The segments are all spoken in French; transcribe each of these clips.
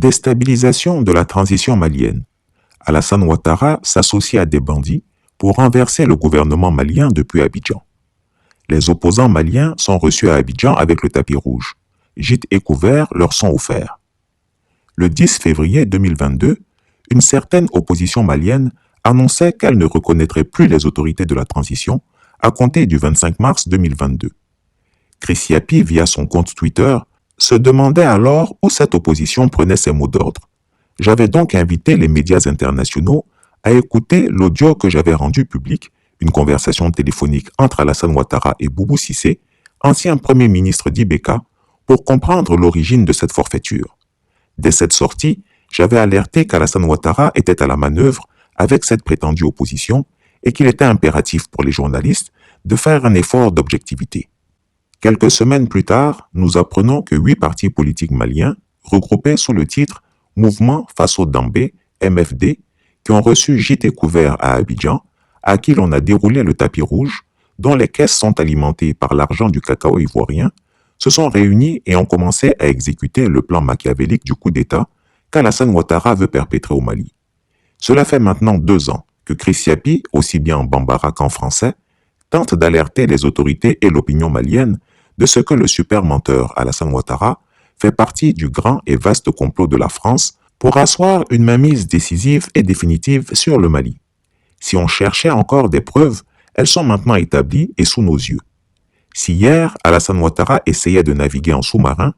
Déstabilisation de la transition malienne. Alassane Ouattara s'associe à des bandits pour renverser le gouvernement malien depuis Abidjan. Les opposants maliens sont reçus à Abidjan avec le tapis rouge. Gîtes et couverts leur sont offerts. Le 10 février 2022, une certaine opposition malienne annonçait qu'elle ne reconnaîtrait plus les autorités de la transition à compter du 25 mars 2022. Chris Yapi, via son compte Twitter, se demandait alors où cette opposition prenait ses mots d'ordre. J'avais donc invité les médias internationaux à écouter l'audio que j'avais rendu public, une conversation téléphonique entre Alassane Ouattara et Boubou Cissé, ancien premier ministre d'Ibeka, pour comprendre l'origine de cette forfaiture. Dès cette sortie, j'avais alerté qu'Alassane Ouattara était à la manœuvre avec cette prétendue opposition et qu'il était impératif pour les journalistes de faire un effort d'objectivité. Quelques semaines plus tard, nous apprenons que 8 partis politiques maliens, regroupés sous le titre Mouvement Faso Dambé, MFD, qui ont reçu gîtes et couverts à Abidjan, à qui l'on a déroulé le tapis rouge, dont les caisses sont alimentées par l'argent du cacao ivoirien, se sont réunis et ont commencé à exécuter le plan machiavélique du coup d'État qu'Alassane Ouattara veut perpétrer au Mali. Cela fait maintenant 2 ans que Chris Yapi, aussi bien en bambara qu'en français, tente d'alerter les autorités et l'opinion malienne de ce que le super menteur Alassane Ouattara fait partie du grand et vaste complot de la France pour asseoir une mainmise décisive et définitive sur le Mali. Si on cherchait encore des preuves, elles sont maintenant établies et sous nos yeux. Si hier, Alassane Ouattara essayait de naviguer en sous-marin,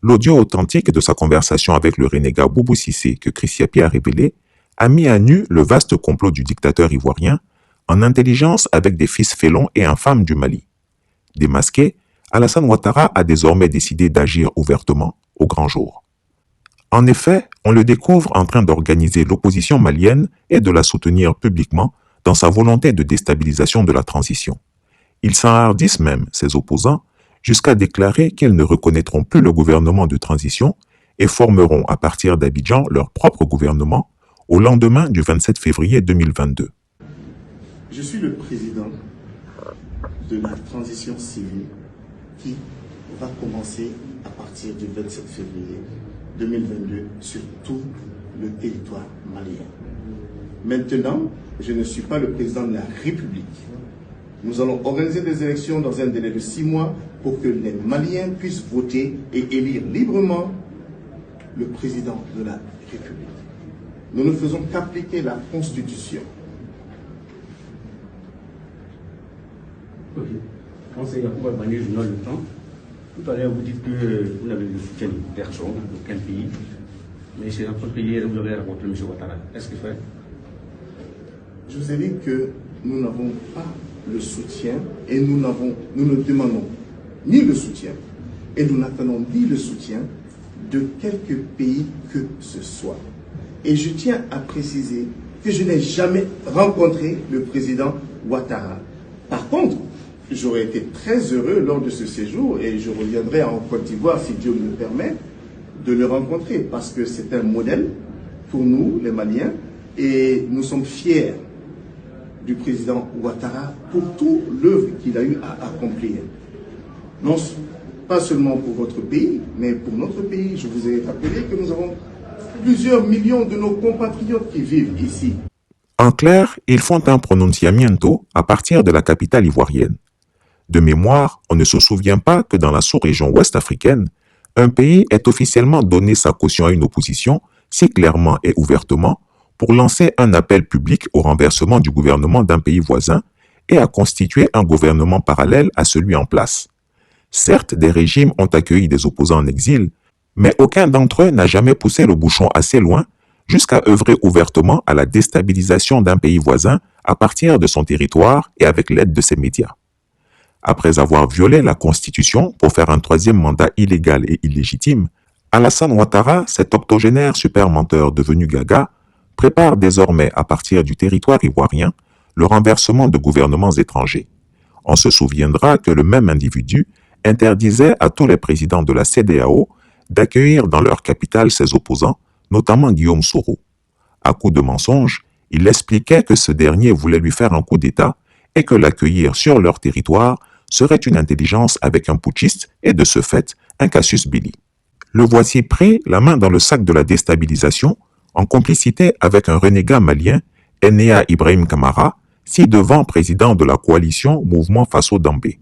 l'audio authentique de sa conversation avec le renégat Boubou Cissé que Chris Yapi a révélé a mis à nu le vaste complot du dictateur ivoirien en intelligence avec des fils félons et infâmes du Mali. Démasqué, Alassane Ouattara a désormais décidé d'agir ouvertement au grand jour. En effet, on le découvre en train d'organiser l'opposition malienne et de la soutenir publiquement dans sa volonté de déstabilisation de la transition. Ils s'enhardissent même, ses opposants, jusqu'à déclarer qu'ils ne reconnaîtront plus le gouvernement de transition et formeront à partir d'Abidjan leur propre gouvernement au lendemain du 27 février 2022. Je suis le président de la transition civile qui va commencer à partir du 27 février 2022 sur tout le territoire malien. Maintenant, je ne suis pas le président de la République. Nous allons organiser des élections dans un délai de 6 mois pour que les Maliens puissent voter et élire librement le président de la République. Nous ne faisons qu'appliquer la Constitution. Ok. Conseil Yacouba Bané, Journal Le Temps. Tout à l'heure, vous dites que vous n'avez le soutien de personne, d'aucun pays. Mais c'est notre pays, vous avez rencontré M. Ouattara. Est-ce que c'est vrai? Je vous ai dit que nous n'avons pas le soutien et nous ne demandons ni le soutien et nous n'attendons ni le soutien de quelque pays que ce soit. Et je tiens à préciser que je n'ai jamais rencontré le président Ouattara. Par contre, j'aurais été très heureux lors de ce séjour et je reviendrai en Côte d'Ivoire, si Dieu me le permet, de le rencontrer parce que c'est un modèle pour nous, les Maliens, et nous sommes fiers du président Ouattara pour toute l'œuvre qu'il a eu à accomplir. Non pas seulement pour votre pays, mais pour notre pays. Je vous ai rappelé que nous avons plusieurs millions de nos compatriotes qui vivent ici. En clair, ils font un pronunciamiento à partir de la capitale ivoirienne. De mémoire, on ne se souvient pas que dans la sous-région ouest africaine, un pays ait officiellement donné sa caution à une opposition si clairement et ouvertement pour lancer un appel public au renversement du gouvernement d'un pays voisin et à constituer un gouvernement parallèle à celui en place. Certes, des régimes ont accueilli des opposants en exil, mais aucun d'entre eux n'a jamais poussé le bouchon assez loin jusqu'à œuvrer ouvertement à la déstabilisation d'un pays voisin à partir de son territoire et avec l'aide de ses médias. Après avoir violé la Constitution pour faire un 3e mandat illégal et illégitime, Alassane Ouattara, cet octogénaire super menteur devenu gaga, prépare désormais à partir du territoire ivoirien le renversement de gouvernements étrangers. On se souviendra que le même individu interdisait à tous les présidents de la CEDEAO d'accueillir dans leur capitale ses opposants, notamment Guillaume Soro. À coup de mensonges, il expliquait que ce dernier voulait lui faire un coup d'État et que l'accueillir sur leur territoire serait une intelligence avec un putschiste et de ce fait un casus belli. Le voici prêt, la main dans le sac de la déstabilisation, en complicité avec un renégat malien, Enea Ibrahim Kamara, ci-devant président de la coalition Mouvement Faso Dambé.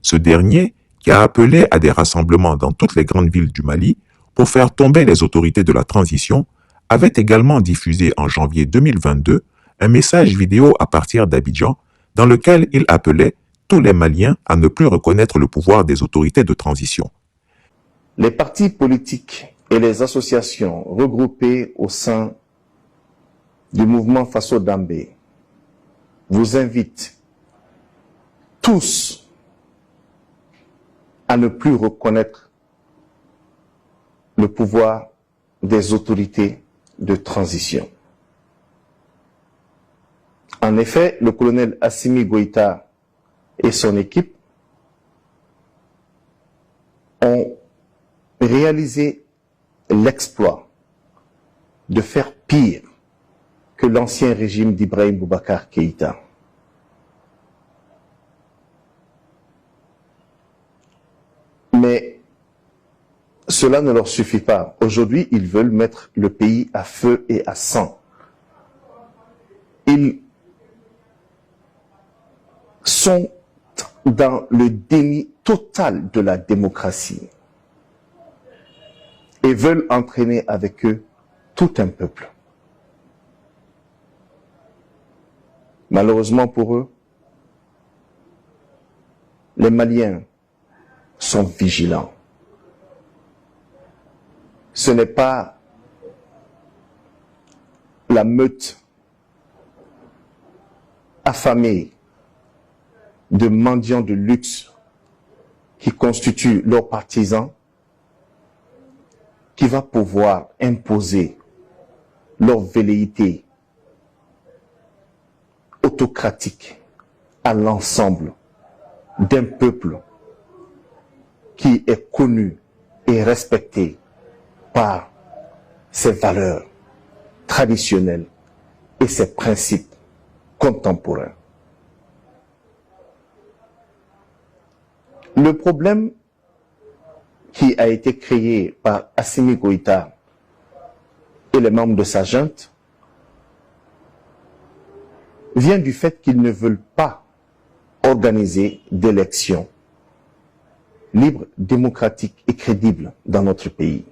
Ce dernier, qui a appelé à des rassemblements dans toutes les grandes villes du Mali pour faire tomber les autorités de la transition, avait également diffusé en janvier 2022 un message vidéo à partir d'Abidjan dans lequel il appelait tous les Maliens à ne plus reconnaître le pouvoir des autorités de transition. Les partis politiques et les associations regroupées au sein du mouvement Faso Dambé vous invitent tous à ne plus reconnaître le pouvoir des autorités de transition. En effet, le colonel Assimi Goïta et son équipe ont réalisé l'exploit de faire pire que l'ancien régime d'Ibrahim Boubacar Keïta. Mais cela ne leur suffit pas. Aujourd'hui, ils veulent mettre le pays à feu et à sang. Ils sont dans le déni total de la démocratie et veulent entraîner avec eux tout un peuple. Malheureusement pour eux, les Maliens sont vigilants. Ce n'est pas la meute affamée de mendiants de luxe qui constituent leurs partisans qui va pouvoir imposer leur velléité autocratique à l'ensemble d'un peuple qui est connu et respecté par ses valeurs traditionnelles et ses principes contemporains. Le problème qui a été créé par Assimi Goïta et les membres de sa junte vient du fait qu'ils ne veulent pas organiser d'élections libres, démocratiques et crédibles dans notre pays,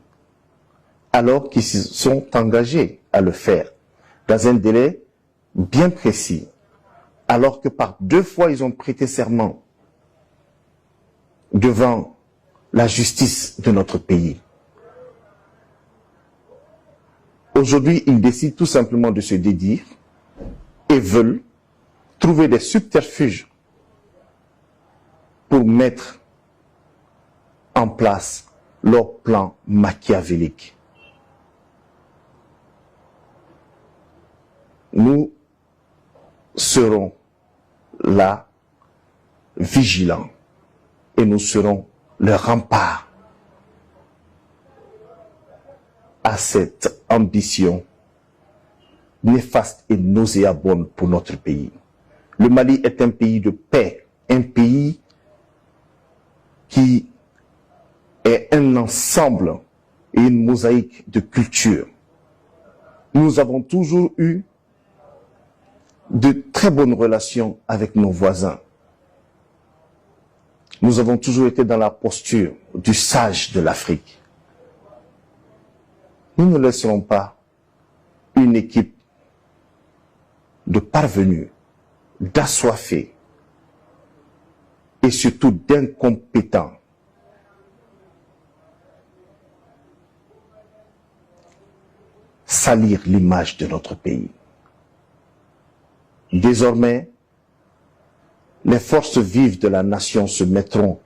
alors qu'ils se sont engagés à le faire dans un délai bien précis, alors que par 2 fois ils ont prêté serment devant la justice de notre pays. Aujourd'hui, ils décident tout simplement de se dédire et veulent trouver des subterfuges pour mettre en place leur plan machiavélique. Nous serons là, vigilants, et nous serons le rempart à cette ambition néfaste et nauséabonde pour notre pays. Le Mali est un pays de paix, un pays qui est un ensemble et une mosaïque de cultures. Nous avons toujours eu de très bonnes relations avec nos voisins. Nous avons toujours été dans la posture du sage de l'Afrique. Nous ne laisserons pas une équipe de parvenus, d'assoiffés et surtout d'incompétents salir l'image de notre pays. Désormais, les forces vives de la nation se mettront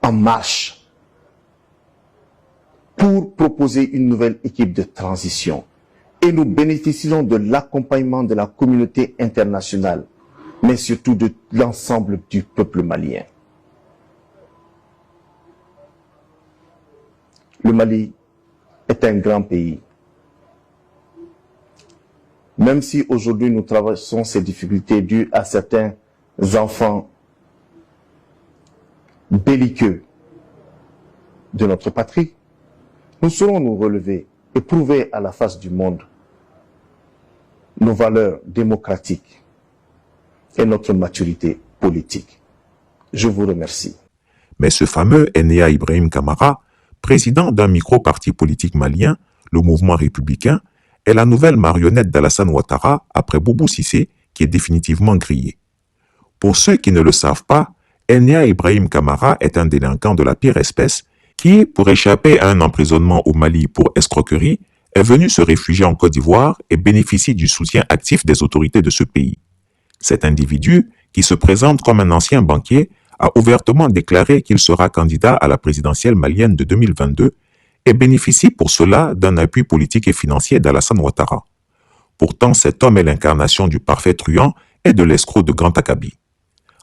en marche pour proposer une nouvelle équipe de transition. Et nous bénéficierons de l'accompagnement de la communauté internationale, mais surtout de l'ensemble du peuple malien. Le Mali est un grand pays. Même si aujourd'hui nous traversons ces difficultés dues à certains enfants belliqueux de notre patrie, nous saurons nous relever et prouver à la face du monde nos valeurs démocratiques et notre maturité politique. Je vous remercie. Mais ce fameux Enea Ibrahim Kamara, président d'un micro-parti politique malien, le Mouvement républicain, est la nouvelle marionnette d'Alassane Ouattara après Boubou Cissé, qui est définitivement grillé. Pour ceux qui ne le savent pas, Enea Ibrahim Kamara est un délinquant de la pire espèce qui, pour échapper à un emprisonnement au Mali pour escroquerie, est venu se réfugier en Côte d'Ivoire et bénéficie du soutien actif des autorités de ce pays. Cet individu, qui se présente comme un ancien banquier, a ouvertement déclaré qu'il sera candidat à la présidentielle malienne de 2022 et bénéficie pour cela d'un appui politique et financier d'Alassane Ouattara. Pourtant, cet homme est l'incarnation du parfait truand et de l'escroc de Grand Akabi.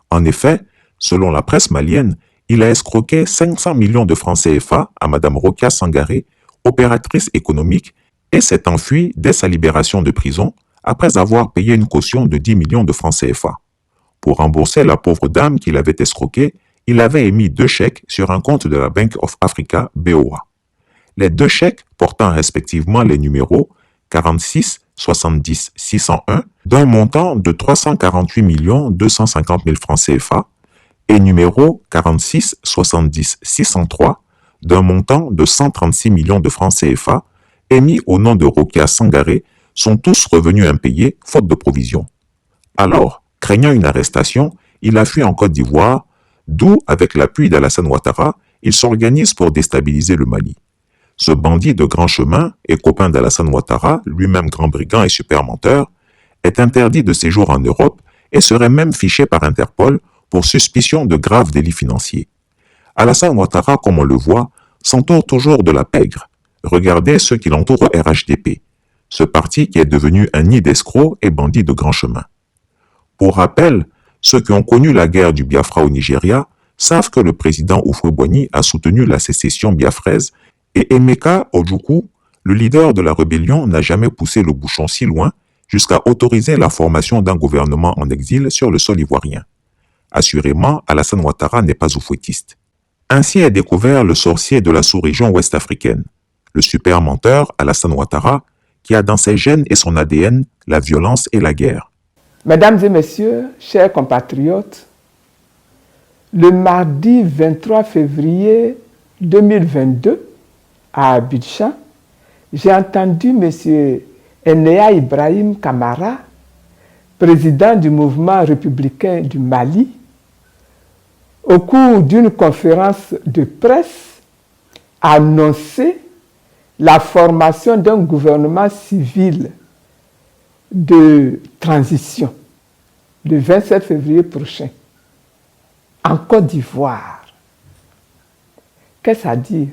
En effet, selon la presse malienne, il a escroqué 500 millions de francs CFA à Mme Rokia Sangaré, opératrice économique, et s'est enfui dès sa libération de prison après avoir payé une caution de 10 millions de francs CFA. Pour rembourser la pauvre dame qu'il avait escroquée, il avait émis 2 chèques sur un compte de la Bank of Africa, BOA. Les 2 chèques, portant respectivement les numéros 46 70 601 d'un montant de 348 250 000 francs CFA et numéro 46 70 603 d'un montant de 136 millions de francs CFA émis au nom de Rokia Sangaré sont tous revenus impayés faute de provision. Alors, craignant une arrestation, il a fui en Côte d'Ivoire, d'où, avec l'appui d'Alassane Ouattara, il s'organise pour déstabiliser le Mali. Ce bandit de grand chemin et copain d'Alassane Ouattara, lui-même grand brigand et super menteur, est interdit de séjour en Europe et serait même fiché par Interpol pour suspicion de graves délits financiers. Alassane Ouattara, comme on le voit, s'entoure toujours de la pègre. Regardez ceux qui l'entourent au RHDP, ce parti qui est devenu un nid d'escrocs et bandits de grand chemin. Pour rappel, ceux qui ont connu la guerre du Biafra au Nigeria savent que le président Houphouët-Boigny a soutenu la sécession biafraise et Emeka Ojukwu, le leader de la rébellion, n'a jamais poussé le bouchon si loin jusqu'à autoriser la formation d'un gouvernement en exil sur le sol ivoirien. Assurément, Alassane Ouattara n'est pas oufouettiste. Ainsi est découvert le sorcier de la sous-région ouest-africaine, le super menteur Alassane Ouattara, qui a dans ses gènes et son ADN la violence et la guerre. Mesdames et messieurs, chers compatriotes, le mardi 23 février 2022, à Abidjan, j'ai entendu M. Enea Ibrahim Kamara, président du mouvement républicain du Mali, au cours d'une conférence de presse, annoncer la formation d'un gouvernement civil de transition le 27 février prochain en Côte d'Ivoire. Qu'est-ce à dire?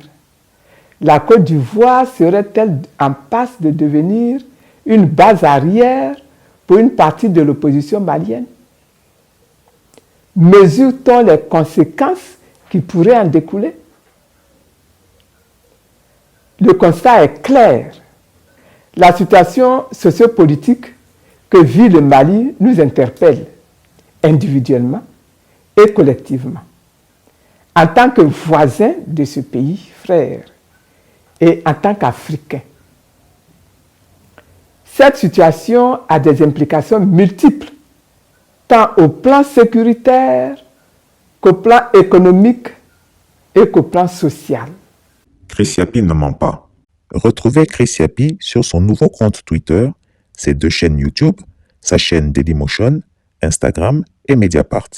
La Côte d'Ivoire serait-elle en passe de devenir une base arrière pour une partie de l'opposition malienne? Mesure-t-on les conséquences qui pourraient en découler? Le constat est clair. La situation sociopolitique que vit le Mali nous interpelle individuellement et collectivement. En tant que voisins de ce pays, frères, et en tant qu'Africains. Cette situation a des implications multiples, tant au plan sécuritaire qu'au plan économique et qu'au plan social. Chris Yapi ne ment pas. Retrouvez Chris Yapi sur son nouveau compte Twitter, ses 2 chaînes YouTube, sa chaîne Dailymotion, Instagram et Mediapart.